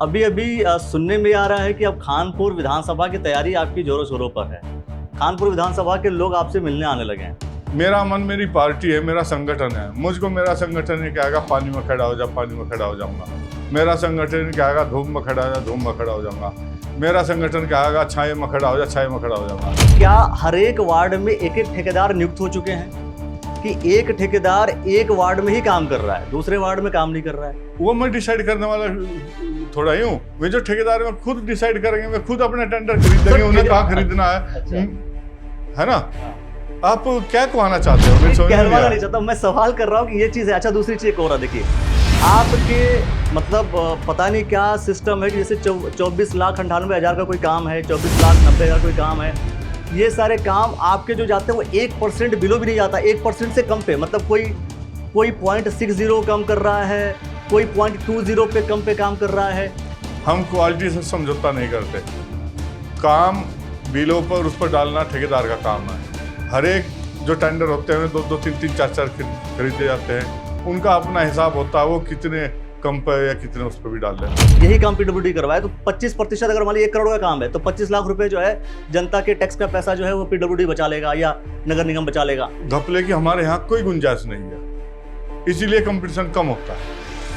अभी अभी सुनने में आ रहा है कि अब खानपुर विधानसभा की तैयारी आपकी जोरों शोरों पर है। खानपुर विधानसभा के लोग आपसे मिलने आने लगे हैं। मेरा मन मेरी पार्टी है, मेरा संगठन है। मुझको मेरा संगठन ये कहेगा पानी में खड़ा हो जा, पानी में खड़ा हो जाऊंगा। मेरा संगठन कहेगा धूप में खड़ा हो जा, धूप में खड़ा हो जाऊंगा। मेरा संगठन कहेगा छाए में खड़ा हो जा, छाए में खड़ा हो जाऊंगा। क्या हर एक वार्ड में एक एक ठेकेदार नियुक्त हो चुके हैं कि एक ठेकेदार एक वार्ड में ही काम कर रहा है, दूसरे वार्ड में काम नहीं कर रहा है? वो मैं डिसाइड करने वाला थोड़ा ही हूँ। वे जो ठेकेदार में खुद डिसाइड करेंगे, वे खुद अपने टेंडर खरीदेंगे, उन्हें कहाँ खरीदना है, है ना? आप क्या कहना चाहते हो? मैं कहलवाना नहीं चाहता, मैं सवाल कर रहा हूँ कि ये चीज़ है। अच्छा, दूसरी चीज़ एक और है, देखिए आपके मतलब पता नहीं क्या सिस्टम है कि जैसे 24,98,000 का कोई काम है, 24,90,000 कोई काम है, ये सारे काम आपके जो जाते हैं वो 1% बिलो भी नहीं जाता, 1% से कम पे, मतलब कोई 0.60 कम कर रहा है, कोई 0.20 पे कम पे काम कर रहा है। हम क्वालिटी से समझौता नहीं करते। काम बिलों पर उस पर डालना ठेकेदार का काम है। हर एक जो टेंडर होते हैं 2-2, 3-3, 4-4 खरीदे जाते हैं, उनका अपना हिसाब होता है, वो कितने कम पे या कितने उस पर भी डाल दें। यही काम पीडब्ल्यूडी करवाए तो 25% अगर मान लीजिए 1 करोड़ का काम है तो 25 लाख रुपए जो है जनता के टैक्स का पैसा जो है वो पीडब्ल्यूडी बचा लेगा या नगर निगम बचा लेगा। घपले की हमारे यहाँ कोई गुंजाइश नहीं है, इसीलिए कंपटीशन कम होता है।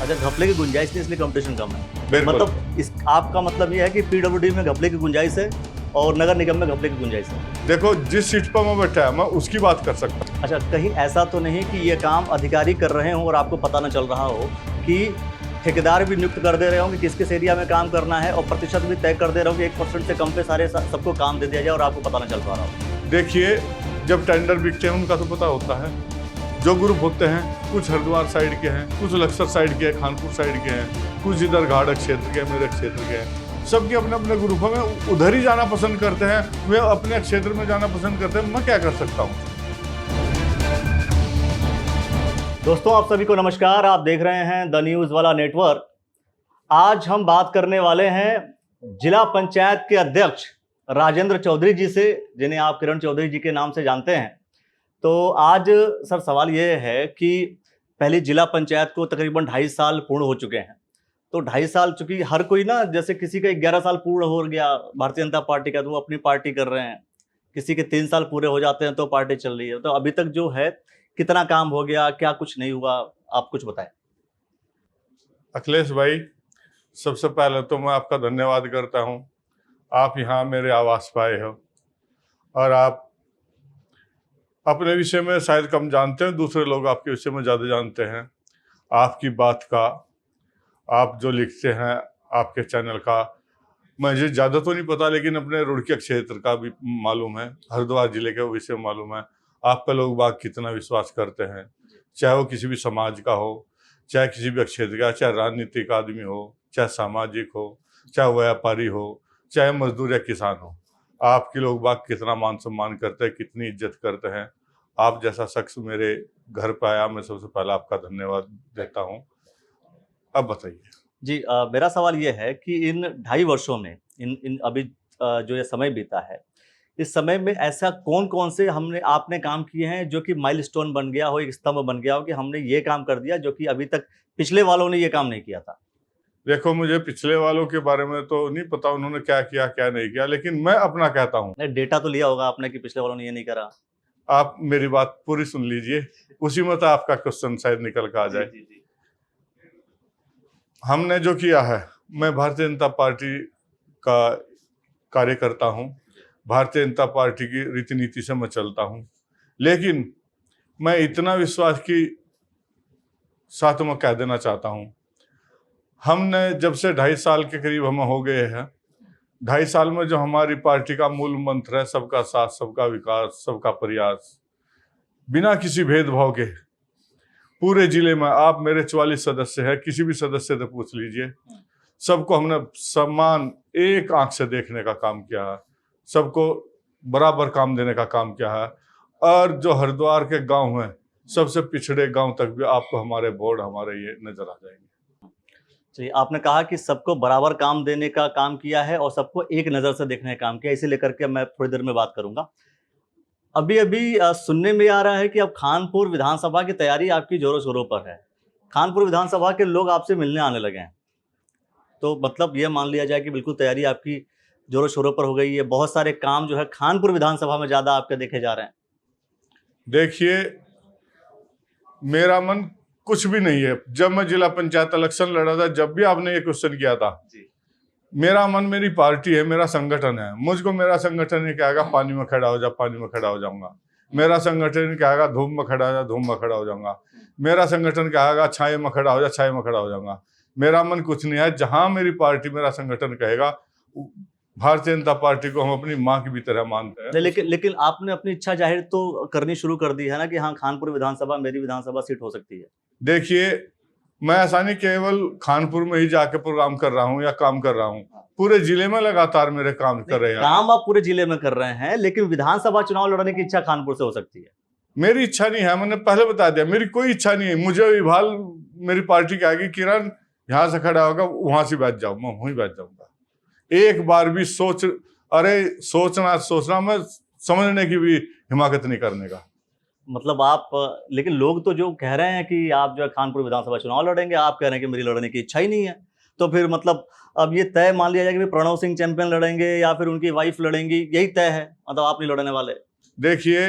अच्छा, घपले की गुंजाइश नहीं इसलिए कंपटीशन कम है। बिल्कुल। मतलब इस आपका मतलब ये है कि पीडब्ल्यूडी में घपले की गुंजाइश है और नगर निगम में घपले की गुंजाइश है। देखो, जिस सीट पर मैं बैठा है मैं उसकी बात कर सकता हूँ। अच्छा, कहीं ऐसा तो नहीं कि ये काम अधिकारी कर रहे हों और आपको पता न चल रहा हो, कि ठेकेदार भी नियुक्त कर दे रहे हों कि किस किस एरिया में काम करना है और प्रतिशत भी तय कर दे रहे हो कि 1% से कम पे सारे सबको काम दे दिया जाए और आपको पता न चल पा रहा हो? देखिए, जब टेंडर बिकते हैं उनका तो पता होता है। जो ग्रुप होते हैं, कुछ हरिद्वार साइड के हैं, कुछ लक्सर साइड के हैं, खानपुर साइड के हैं, कुछ इधर घाटक क्षेत्र के, मेरे क्षेत्र के हैं। सबके अपने अपने ग्रुपों में उधर ही जाना पसंद करते हैं, वे अपने क्षेत्र में जाना पसंद करते हैं। मैं क्या कर सकता हूँ? दोस्तों, आप सभी को नमस्कार। आप देख रहे हैं द न्यूज़ वाला नेटवर्क। आज हम बात करने वाले हैं जिला पंचायत के अध्यक्ष राजेंद्र चौधरी जी से, जिन्हें आप किरण चौधरी जी के नाम से जानते हैं। तो आज सर सवाल ये है कि पहले जिला पंचायत को तकरीबन 2.5 साल पूर्ण हो चुके हैं। तो 2.5 साल, चूंकि हर कोई ना, जैसे किसी का 11 साल पूर्ण हो गया भारतीय जनता पार्टी का तो वो अपनी पार्टी कर रहे हैं, किसी के 3 साल पूरे हो जाते हैं तो पार्टी चल रही है। तो अभी तक जो है कितना काम हो गया, क्या कुछ नहीं हुआ, आप कुछ बताएं। अखिलेश भाई, सबसे पहले तो मैं आपका धन्यवाद करता हूं। आप यहाँ मेरे आवास पर आए हो और आप अपने विषय में शायद कम जानते हैं, दूसरे लोग आपके विषय में ज़्यादा जानते हैं। आपकी बात का, आप जो लिखते हैं, आपके चैनल का मुझे ज़्यादा तो नहीं पता, लेकिन अपने रुड़किया क्षेत्र का भी मालूम है, हरिद्वार जिले के विषय में मालूम है। आप पे लोग बाग कितना विश्वास करते हैं, चाहे वो किसी भी समाज का हो, चाहे किसी भी क्षेत्र का, चाहे राजनीतिक आदमी हो, चाहे सामाजिक हो, चाहे व्यापारी हो, चाहे मजदूर या किसान हो। आपके लोग बाग कितना मान सम्मान करते हैं, कितनी इज्जत करते हैं। आप जैसा शख्स मेरे घर पर आया, मैं सबसे पहले आपका धन्यवाद देता हूँ। अब बताइए जी। मेरा सवाल ये है कि इन 2.5 वर्षों में इन अभी जो ये समय बीता है, इस समय में ऐसा कौन कौन से आपने काम किए हैं जो कि माइलस्टोन बन गया हो, एक स्तंभ बन गया हो कि हमने ये काम कर दिया जो कि अभी तक पिछले वालों ने ये काम नहीं किया था? देखो, मुझे पिछले वालों के बारे में तो नहीं पता उन्होंने क्या किया क्या नहीं किया, लेकिन मैं अपना कहता हूँ। डेटा तो लिया होगा आपने कि पिछले वालों ने ये नहीं करा। आप मेरी बात पूरी सुन लीजिए, उसी में तो आपका क्वेश्चन शायद निकल कर आ जाए। जी, जी। हमने जो किया है, मैं भारतीय जनता पार्टी का कार्यकर्ता हूँ, भारतीय जनता पार्टी की रीति नीति से मैं चलता हूँ, लेकिन मैं इतना विश्वास की साथ में कह देना चाहता हूँ, हमने जब से 2.5 साल के करीब हम हो गए हैं, 2.5 साल में जो हमारी पार्टी का मूल मंत्र है, सबका साथ, सबका विकास, सबका प्रयास, बिना किसी भेदभाव के पूरे जिले में, आप मेरे 44 सदस्य हैं, किसी भी सदस्य से पूछ लीजिए, सबको हमने समान एक आंख से देखने का काम किया है, सबको बराबर काम देने का काम किया है। और जो हरिद्वार के गांव हैं, सबसे पिछड़े गांव तक भी आपको हमारे बोर्ड, हमारे ये नजर आ जाएंगे। चलिए, आपने कहा कि सबको बराबर काम देने का काम किया है और सबको एक नज़र से देखने का काम किया, इसे लेकर के मैं थोड़ी देर में बात करूंगा। अभी अभी सुनने में आ रहा है कि अब खानपुर विधानसभा की तैयारी आपकी जोरों शोरों पर है। खानपुर विधानसभा के लोग आपसे मिलने आने लगे हैं। तो मतलब ये मान लिया जाए कि बिल्कुल तैयारी आपकी जोरों शोरों पर हो गई है। बहुत सारे काम जो है खानपुर विधानसभा में ज़्यादा आपके देखे जा रहे हैं। देखिए, मेरा मन कुछ भी नहीं है। जब मैं जिला पंचायत इलेक्शन लड़ा था, जब भी आपने ये क्वेश्चन किया था, मेरा मन मेरी पार्टी है, मेरा संगठन है। मुझको मेरा संगठन नहीं कहेगा पानी में खड़ा हो जा, पानी में खड़ा हो जाऊंगा। मेरा संगठन नहीं कहेगा धूप में खड़ा हो जा, धूप में खड़ा हो जाऊंगा। मेरा संगठन कहेगा छाए में खड़ा हो जा, छाए में खड़ा हो जाऊंगा। मेरा मन कुछ नहीं है। जहां मेरी पार्टी, मेरा संगठन कहेगा, भारतीय जनता पार्टी को हम अपनी माँ की भी तरह मानते हैं। लेकिन आपने अपनी इच्छा जाहिर तो करनी शुरू कर दी है ना कि हाँ, खानपुर विधानसभा मेरी विधानसभा सीट हो सकती है। देखिए, मैं ऐसा नहीं केवल खानपुर में ही जाके प्रोग्राम कर रहा हूँ या काम कर रहा हूँ, पूरे जिले में लगातार मेरे काम कर रहे हैं। काम आप पूरे जिले में कर रहे हैं, लेकिन विधानसभा चुनाव लड़ने की इच्छा खानपुर से हो सकती है। मेरी इच्छा नहीं है, मैंने पहले बता दिया, मेरी कोई इच्छा नहीं है। मुझे विभाल मेरी पार्टी कहेगी किरण यहाँ से खड़ा होगा, वहां से बैठ जाओ, मैं वहीं बैठ जाऊंगा। एक बार भी सोचना मैं समझने की भी हिमाकत नहीं करने का। मतलब आप, लेकिन लोग तो जो कह रहे हैं कि आप जो है खानपुर विधानसभा चुनाव लड़ेंगे, आप कह रहे हैं कि मेरी लड़ने की इच्छा ही नहीं है, तो फिर मतलब अब ये तय मान लिया जाए कि प्रणव सिंह चैंपियन लड़ेंगे या फिर उनकी वाइफ लड़ेंगी, यही तय है, मतलब आप नहीं लड़ने वाले। देखिए,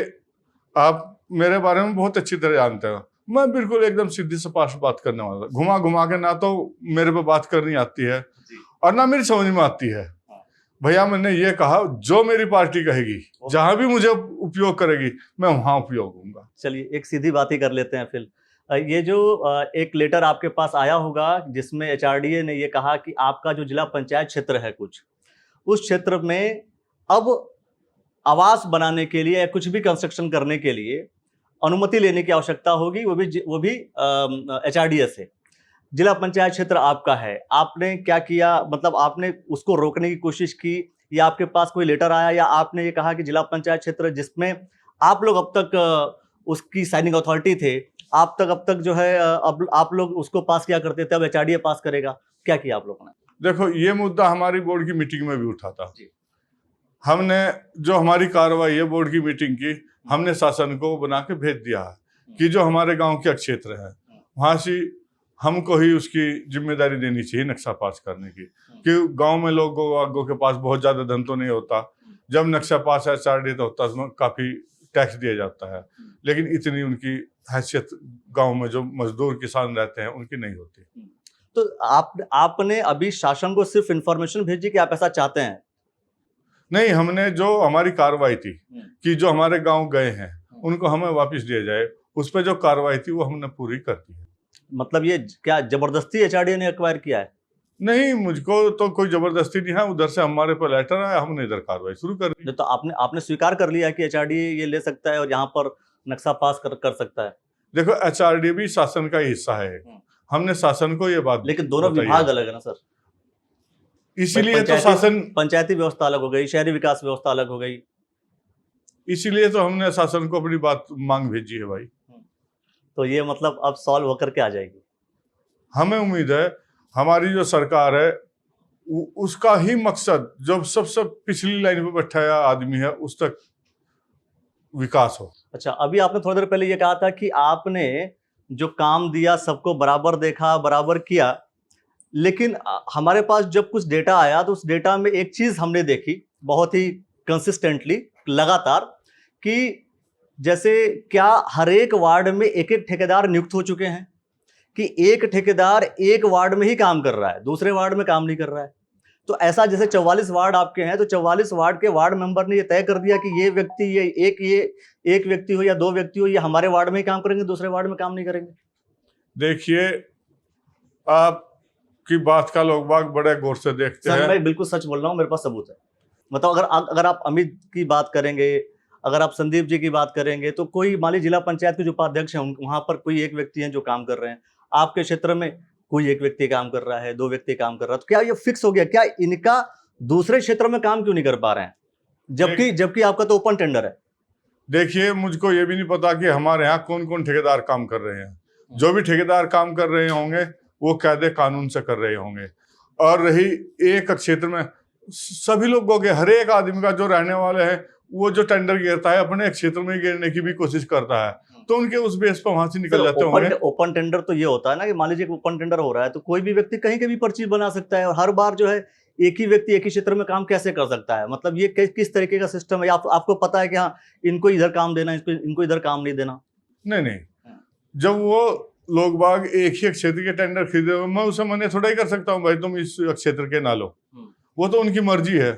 आप मेरे बारे में बहुत अच्छी तरह जानते हो, मैं बिल्कुल एकदम सीधी सपाट बात करने वाला। घुमा घुमा के ना तो मेरे पे बात करनी आती है और ना मेरी समझ में आती है। भैया, मैंने ये कहा, जो मेरी पार्टी कहेगी, जहां भी मुझे उपयोग करेगी, मैं वहां उपयोग होऊंगा। चलिए एक सीधी बात ही कर लेते हैं फिर। ये जो एक लेटर आपके पास आया होगा जिसमें एचआरडीए ने ये कहा कि आपका जो जिला पंचायत क्षेत्र है कुछ, उस क्षेत्र में अब आवास बनाने के लिए या कुछ भी कंस्ट्रक्शन करने के लिए अनुमति लेने की आवश्यकता होगी, वो भी एचआरडीए से। जिला पंचायत क्षेत्र आपका है, आपने क्या किया, मतलब आपने उसको रोकने की कोशिश की या आपके पास कोई लेटर आया, या आपने ये कहा कि जिला पंचायत क्षेत्र जिसमें आप लोग अब तक उसकी साइनिंग अथॉरिटी थे, अब तक जो है अब आप लोग उसको पास किया करते थे, अब एचआरडीए पास करेगा, क्या किया आप लोगों ने? देखो, ये मुद्दा हमारी बोर्ड की मीटिंग में भी उठा था। हमने जो हमारी कार्रवाई है बोर्ड की मीटिंग की, हमने शासन को बना के भेज दिया है कि जो हमारे गांव के क्षेत्र है वहां से हमको ही उसकी जिम्मेदारी देनी चाहिए नक्शा पास करने की। कि गांव में लोगों के पास बहुत ज्यादा धन तो नहीं होता, जब नक्शा पास एचआरडीए तो होता है, उसमें काफी टैक्स दिया जाता है, लेकिन इतनी उनकी हैसियत गांव में जो मजदूर किसान रहते हैं उनकी नहीं होती। तो आपने अभी शासन को सिर्फ इंफॉर्मेशन भेजी कि आप ऐसा चाहते हैं? नहीं, हमने जो हमारी कार्रवाई थी कि जो हमारे गांव गए हैं उनको हमें वापस दिया जाए, उस पर जो कार्रवाई थी वो हमने पूरी कर दी है। मतलब ये क्या जबरदस्ती एचआरडीए ने एक्वायर किया है? नहीं, मुझको तो कोई जबरदस्ती नहीं है, उधर से हमारे पर लेटर आया, हमने इधर कार्रवाई शुरू कर दी। तो आपने स्वीकार कर लिया कि एचआरडीए ये ले सकता है और यहाँ पर नक्शा पास कर सकता है? देखो, एचआरडीए भी शासन का हिस्सा है, हमने शासन को ये बात, लेकिन दोनों विभाग अलग है ना सर, इसीलिए तो शासन, पंचायती व्यवस्था अलग हो गई, शहरी विकास व्यवस्था अलग हो गई, इसीलिए तो हमने शासन को अपनी बात मांग भेजी है भाई। तो ये मतलब अब सॉल्व होकर के आ जाएगी। हमें उम्मीद है हमारी जो सरकार है उसका ही मकसद जो सबसे पिछली लाइन पे बैठा है आदमी है उस तक विकास हो। अच्छा, अभी आपने थोड़ी देर पहले ये कहा था कि आपने जो काम दिया सबको बराबर देखा, बराबर किया, लेकिन हमारे पास जब कुछ डेटा आया तो उस डेटा में एक चीज हमने देखी बहुत ही कंसिस्टेंटली, लगातार, कि जैसे क्या हर एक वार्ड में एक एक ठेकेदार नियुक्त हो चुके हैं, कि एक ठेकेदार एक वार्ड में ही काम कर रहा है, दूसरे वार्ड में काम नहीं कर रहा है। तो ऐसा जैसे 44 वार्ड आपके हैं, तो 44 वार्ड के वार्ड मेंबर ने ये तय कर दिया कि ये व्यक्ति, ये एक व्यक्ति हो या दो व्यक्ति हो, ये हमारे वार्ड में ही काम करेंगे, दूसरे वार्ड में काम नहीं करेंगे। देखिए, आपकी बात का लोग बाग बड़े गौर से देखते हैं। मैं बिल्कुल सच बोल रहा हूँ, मेरे पास सबूत है। मतलब अगर आप अमित की बात करेंगे, अगर आप संदीप जी की बात करेंगे, तो कोई मान लीजिए जिला पंचायत के जो उपाध्यक्ष हैं वहां पर कोई एक व्यक्ति है जो काम कर रहे हैं, आपके क्षेत्र में कोई एक व्यक्ति काम कर रहा है, दो व्यक्ति काम कर रहा है, तो क्या ये फिक्स हो गया? क्या इनका दूसरे क्षेत्र में काम क्यों नहीं कर पा रहे हैं, जबकि आपका तो ओपन टेंडर है? देखिए, मुझको ये भी नहीं पता कि हमारे यहाँ कौन कौन ठेकेदार काम कर रहे हैं। जो भी ठेकेदार काम कर रहे होंगे वो कायदे कानून से कर रहे होंगे। और रही एक क्षेत्र में, सभी लोगों के, हर एक आदमी का जो रहने वाले हैं वो जो टेंडर गिरता है अपने क्षेत्र में गिरने की भी कोशिश करता है, तो उनके उस बेस पर वहां से निकल जाते होंगे। ओपन टेंडर तो ये होता है ना कि मान लीजिए ओपन टेंडर हो रहा है तो कोई भी व्यक्ति कहीं के भी पर्ची बना सकता है, और हर बार जो है एक ही व्यक्ति एक ही क्षेत्र में काम कैसे कर सकता है? मतलब ये किस तरीके का सिस्टम है? आपको पता है कि हाँ इनको इधर काम देना, इनको इधर काम नहीं देना? नहीं, जब वो लोग बाग एक ही क्षेत्र के टेंडर खरीदे, मैं उसे मना थोड़ा ही कर सकता हूँ भाई तुम इस क्षेत्र के ना लो, वो तो उनकी मर्जी है।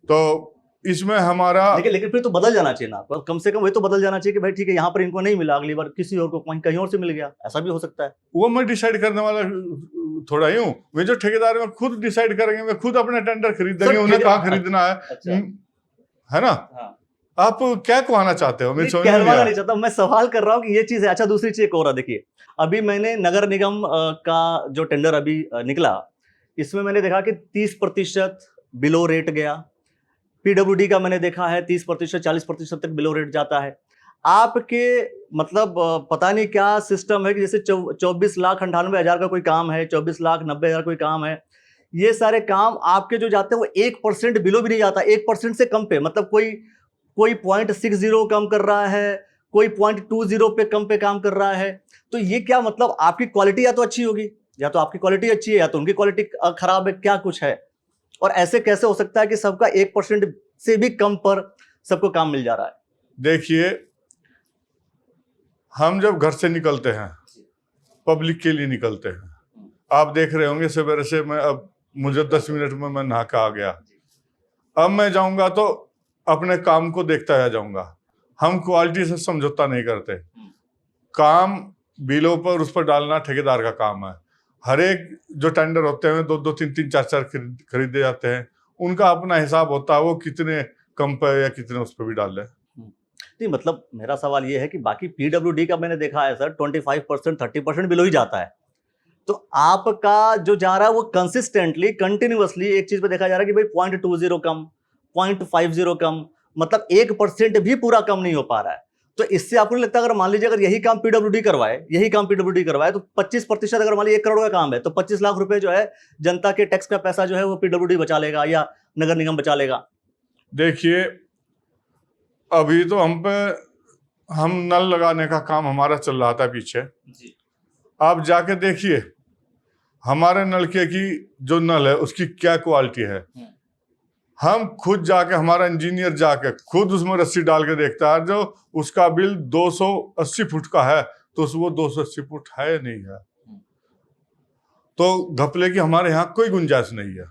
तो इसमें हमारा लेकिन फिर तो बदल जाना चाहिए ना, कम से कम वही तो बदल जाना चाहिए कि भाई ठीक है यहाँ पर इनको नहीं मिला, अगली बार किसी और को कहीं और से मिल गया, ऐसा भी हो सकता है। वो मैं डिसाइड करने वाला थोड़ा ही हूँ, वे जो ठेकेदार में खुद डिसाइड करेंगे, वे खुद अपने टेंडर खरीदेंगे, उन्हें कहाँ खरीदना है। अच्छा। है ना? हाँ। आप क्या कहना चाहते हो? मैं कहना नहीं चाहता, मैं सवाल कर रहा हूँ कि ये चीज है। अच्छा, दूसरी चीज एक और है, देखिए अभी मैंने नगर निगम का जो टेंडर अभी निकला, इसमें मैंने देखा कि 30% बिलो रेट गया। पीडब्ल्यूडी का मैंने देखा है 30%, 40% तक बिलो रेट जाता है। आपके मतलब पता नहीं क्या सिस्टम है कि जैसे 24,98,000 का कोई काम है, 24,90,000 कोई काम है, ये सारे काम आपके जो जाते हैं वो 1% बिलो भी नहीं जाता, 1% से कम पे। मतलब कोई 0.60 कम कर रहा है, कोई 0.20 पे काम कर रहा है। तो ये क्या मतलब आपकी क्वालिटी या तो अच्छी होगी, या तो आपकी क्वालिटी अच्छी है, या तो उनकी क्वालिटी खराब है, क्या कुछ है? और ऐसे कैसे हो सकता है कि सबका 1% से भी कम पर सबको काम मिल जा रहा है? देखिए, हम जब घर से निकलते हैं पब्लिक के लिए निकलते हैं, आप देख रहे होंगे सवेरे से मुझे 10 मिनट में मैं नहा के आ गया। अब मैं जाऊंगा तो अपने काम को देखता है जाऊंगा। हम क्वालिटी से समझौता नहीं करते। काम बिलों पर उस पर डालना ठेकेदार का काम है। हर एक जो टेंडर होते हैं 2-2, 3-3, 4-4 खरीदे जाते हैं, उनका अपना हिसाब होता है, वो कितने कम पे या कितने उस पर भी डाल रहे हैं। नहीं, मतलब मेरा सवाल ये है कि बाकी पीडब्ल्यूडी का मैंने देखा है सर 25%, 30% बिलो ही जाता है। तो आपका जो जा रहा है वो कंसिस्टेंटली, कंटिन्यूअसली एक चीज पे देखा जा रहा है कि भाई 0.20 कम, 0.50 कम, मतलब 1% भी पूरा कम नहीं हो पा रहा है। तो इससे आपको नहीं लगता अगर मान लीजिए अगर यही काम पीडब्ल्यूडी करवाए तो 25%, अगर मान लीजिए 1 करोड़ का काम है तो 25 लाख रुपए जो है जनता के टैक्स का पैसा जो है वो पीडब्ल्यूडी बचा लेगा या नगर निगम बचा लेगा। देखिए, अभी तो हम नल लगाने का काम हमारा चल रहा था पीछे जी। आप जाके देखिए हमारे नलके की जो नल है उसकी क्या क्वालिटी है। हम खुद जाके, हमारा इंजीनियर जाके खुद उसमें रस्सी डाल के देखता है, जो उसका बिल 280 फुट का है तो वो 280 फुट है या नहीं है। तो घपले की हमारे यहाँ कोई गुंजाइश नहीं है,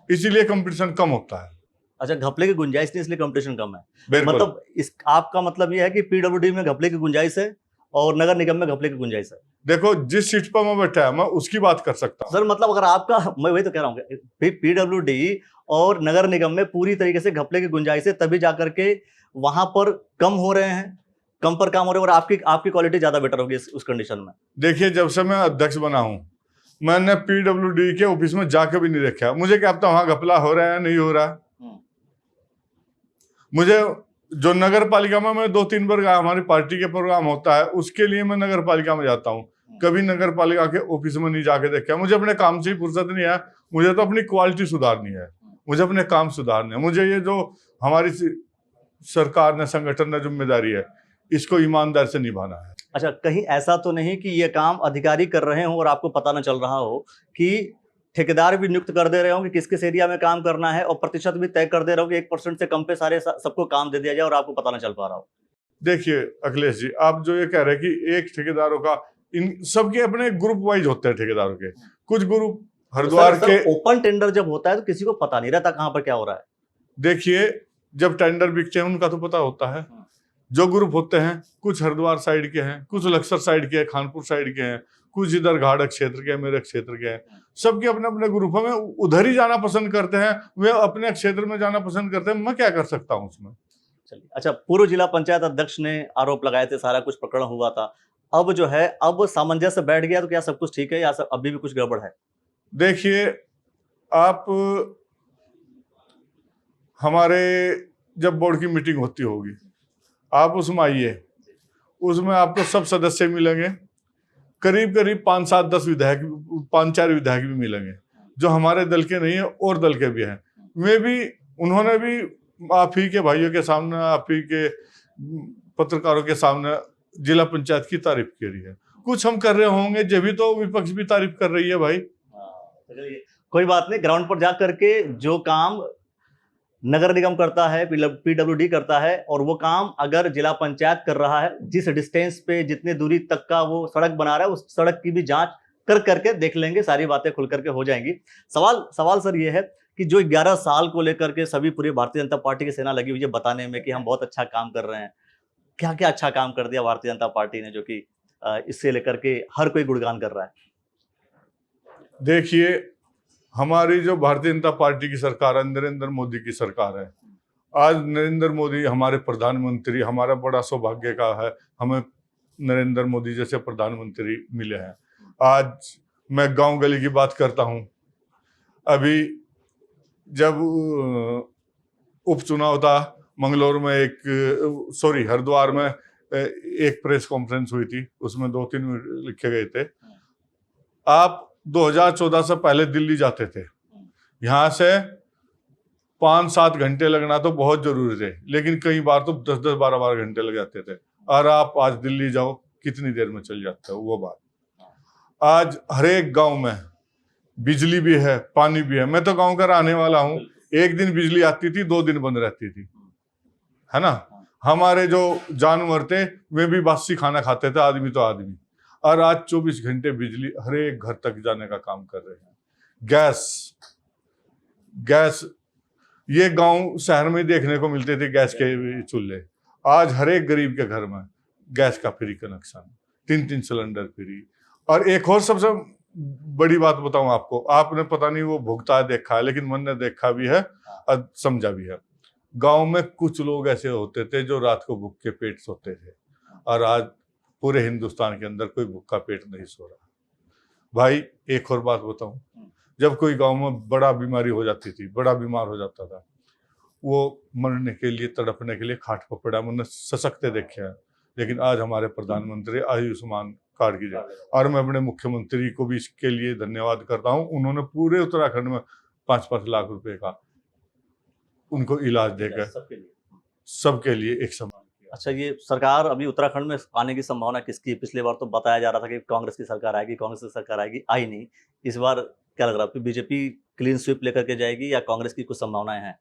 इसीलिए कंपटीशन कम होता है। अच्छा, घपले की गुंजाइश नहीं इसलिए कंपटीशन कम है। मतलब आपका मतलब ये है कि पीडब्ल्यूडी में घपले की गुंजाइश है और नगर निगम में घपले की गुंजाइश है। देखो, जिस सीट पर मैं बैठा है मैं उसकी बात कर सकता हूँ सर। मतलब अगर आपका, मैं वही तो कह रहा हूँ, पीडब्ल्यूडी और नगर निगम में पूरी तरीके से घपले की गुंजाइश है, तभी जाकर के वहां पर कम हो रहे हैं, कम पर काम हो रहे हैं, और आपकी क्वालिटी ज्यादा बेटर होगी उस कंडीशन में। देखिए, जब से मैं अध्यक्ष बना हूं मैंने पीडब्ल्यूडी के ऑफिस में जाके भी नहीं देखा। मुझे क्या पता वहां घपला हो रहा है नहीं हो रहा है। मुझे जो नगर पालिका में मैं 2-3 बार गया, हमारी पार्टी के प्रोग्राम होता है उसके लिए मैं नगर पालिका में जाता हूँ, कभी नगर पालिका के ऑफिस में नहीं जाके देखा। मुझे अपने काम से ही फुर्सत नहीं है। मुझे तो अपनी क्वालिटी सुधारनी है, मुझे अपने काम सुधारने हैं। मुझे ये जो हमारी सरकार ने, संगठन ने जिम्मेदारी है, इसको ईमानदार से निभाना है। अच्छा, कहीं ऐसा तो नहीं कि ये काम अधिकारी कर रहे हो और आपको पता न चल रहा हो, कि ठेकेदार भी नियुक्त कर दे रहे हो कि किस किस एरिया में काम करना है, और प्रतिशत भी तय कर दे रहे हो कि 1% से कम पे सारे सबको काम दे दिया जाए, और आपको पता न चल पा रहा हो? देखिए अखिलेश जी, आप जो ये कह रहे हैं कि एक ठेकेदारों का, इन सबके अपने ग्रुप वाइज होते हैं ठेकेदारों के। कुछ ग्रुप हरिद्वार के ओपन टेंडर जब होता है तो किसी को पता नहीं रहता कहां पर क्या हो रहा है। देखिए, जब टेंडर बिकते हैं उनका तो पता होता है। जो ग्रुप होते हैं कुछ हरिद्वार साइड के हैं, कुछ लक्सर साइड के हैं, खानपुर साइड के हैं, कुछ इधर घाटक क्षेत्र के, मेरे क्षेत्र के हैं। सबके अपने अपने ग्रुपों में उधर ही जाना पसंद करते हैं, वे अपने क्षेत्र में जाना पसंद करते हैं। मैं क्या कर सकता हूँ उसमें? चलिए, अच्छा, पूर्व जिला पंचायत अध्यक्ष ने आरोप लगाए थे, सारा कुछ प्रकरण हुआ था, अब जो है अब सामंजस्य बैठ गया, तो क्या सब कुछ ठीक है या सब अभी भी कुछ गड़बड़ है? देखिए, आप हमारे जब बोर्ड की मीटिंग होती होगी, आप उसमें आइए, उसमें आपको सब सदस्य मिलेंगे, करीब करीब 5-7-10 विधायक, 5-4 विधायक भी मिलेंगे जो हमारे दल के नहीं है और दल के भी हैं। वे भी, उन्होंने भी आप ही के भाइयों के सामने, आप ही के पत्रकारों के सामने जिला पंचायत की तारीफ करी है। कुछ हम कर रहे होंगे जब भी तो विपक्ष भी तारीफ कर रही है भाई। चलिए, कोई बात नहीं, ग्राउंड पर जा करके जो काम नगर निगम करता है, पीडब्ल्यूडी करता है, और वो काम अगर जिला पंचायत कर रहा है, जिस डिस्टेंस पे जितनी दूरी तक का वो सड़क बना रहा है, उस सड़क की भी जांच कर करके देख लेंगे, सारी बातें खुल करके हो जाएंगी। सवाल सर ये है कि जो 11 साल को लेकर के सभी पूरी भारतीय जनता पार्टी की सेना लगी हुई है बताने में कि हम बहुत अच्छा काम कर रहे हैं, क्या क्या अच्छा काम कर दिया भारतीय जनता पार्टी ने जो कि इससे लेकर के हर कोई गुणगान कर रहा है? देखिए, हमारी जो भारतीय जनता पार्टी की सरकार है, नरेंद्र मोदी की सरकार है। आज नरेंद्र मोदी हमारे प्रधानमंत्री, हमारा बड़ा सौभाग्य का है हमें नरेंद्र मोदी जैसे प्रधानमंत्री मिले हैं। आज मैं गांव गली की बात करता हूं। अभी जब उपचुनाव था, मंगलौर में हरिद्वार में एक प्रेस कॉन्फ्रेंस हुई थी, उसमें 2-3 मिनट लिखे गए थे। आप 2014 से पहले दिल्ली जाते थे, यहाँ से 5-7 घंटे लगना तो बहुत जरूरी थे, लेकिन कई बार तो 10-10, 12-12 घंटे लग जाते थे। और आप आज दिल्ली जाओ, कितनी देर में चल जाता है वो बात। आज हर एक गांव में बिजली भी है, पानी भी है। मैं तो गांव का रहने वाला हूँ। एक दिन बिजली आती थी, 2 दिन बंद रहती थी, है ना। हमारे जो जानवर थे वे भी बासी खाना खाते थे, आदमी तो आदमी। और आज 24 घंटे बिजली हर एक घर तक जाने का काम कर रहे हैं। गैस ये गांव शहर में देखने को मिलते थे, गैस के चूल्हे। आज हर एक गरीब के घर में गैस का फ्री कनेक्शन, 3-3 सिलेंडर फ्री। और एक और सबसे बड़ी बात बताऊं आपको, आपने पता नहीं वो भुगता देखा है, लेकिन मैंने देखा भी है और समझा भी है। गांव में कुछ लोग ऐसे होते थे जो रात को भूख के पेट सोते थे, और आज पूरे हिंदुस्तान के अंदर कोई भूखा पेट नहीं सो रहा। भाई एक और बात बताऊं, जब कोई गांव में बड़ा बीमारी हो जाती थी, बड़ा बीमार हो जाता था, वो मरने के लिए, तड़पने के लिए खाट पर पड़ा, मैंने सशक्ते देखे हैं। लेकिन आज हमारे प्रधानमंत्री आयुष्मान कार्ड की जगह, और मैं अपने मुख्यमंत्री को भी इसके लिए धन्यवाद करता हूं, उन्होंने पूरे उत्तराखंड में 5-5 लाख रुपए का उनको इलाज देकर सबके लिए एक समान। अच्छा, ये सरकार अभी उत्तराखंड में आने की संभावना किसकी है? पिछली बार तो बताया जा रहा था कि कांग्रेस की सरकार आएगी, कांग्रेस की सरकार आएगी, आई नहीं। इस बार क्या लग रहा है, बीजेपी क्लीन स्वीप लेकर के जाएगी या कांग्रेस की कुछ संभावनाएं हैं?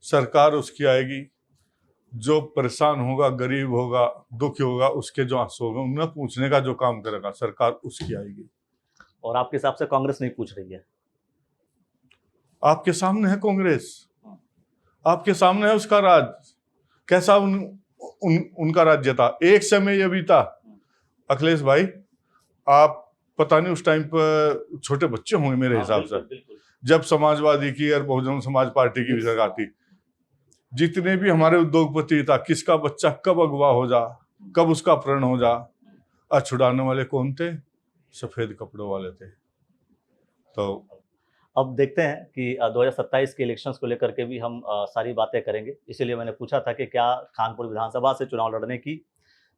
सरकार उसकी आएगी जो परेशान होगा, गरीब होगा, दुखी होगा, उसके जो आंसू होगा उन्हें पूछने का जो काम करेगा, सरकार उसकी आएगी। और आपके हिसाब से कांग्रेस नहीं पूछ रही है? आपके सामने है कांग्रेस, आपके सामने है उसका राज, कैसा उनका राज्य था। एक समय यह भी था, अखिलेश भाई, आप पता नहीं उस टाइम पर छोटे बच्चे होंगे मेरे हिसाब से, जब समाजवादी की और बहुजन समाज पार्टी की सरकार थी। जितने भी हमारे उद्योगपति था, किसका बच्चा कब अगवा हो जा, कब उसका अपहरण हो जा, और छुड़ाने वाले कौन थे? सफेद कपड़ों वाले थे। तो अब देखते हैं कि 2027 के इलेक्शंस को लेकर के भी हम सारी बातें करेंगे। इसीलिए मैंने पूछा था कि क्या खानपुर विधानसभा से चुनाव लड़ने की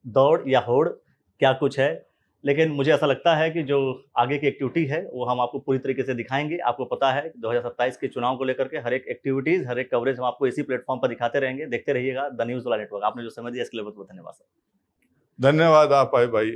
दौड़ या होड़ क्या कुछ है। लेकिन मुझे ऐसा लगता है कि जो आगे की एक्टिविटी है वो हम आपको पूरी तरीके से दिखाएंगे। आपको पता है 2027 के चुनाव को लेकर के हर एक एक्टिविटीज़, हर एक कवरेज हम आपको इसी प्लेटफॉर्म पर दिखाते रहेंगे। देखते रहिएगा द न्यूज़ वाला नेटवर्क। आपने जो समय दिया इसके लिए बहुत बहुत धन्यवाद सर। धन्यवाद आप आए भाई।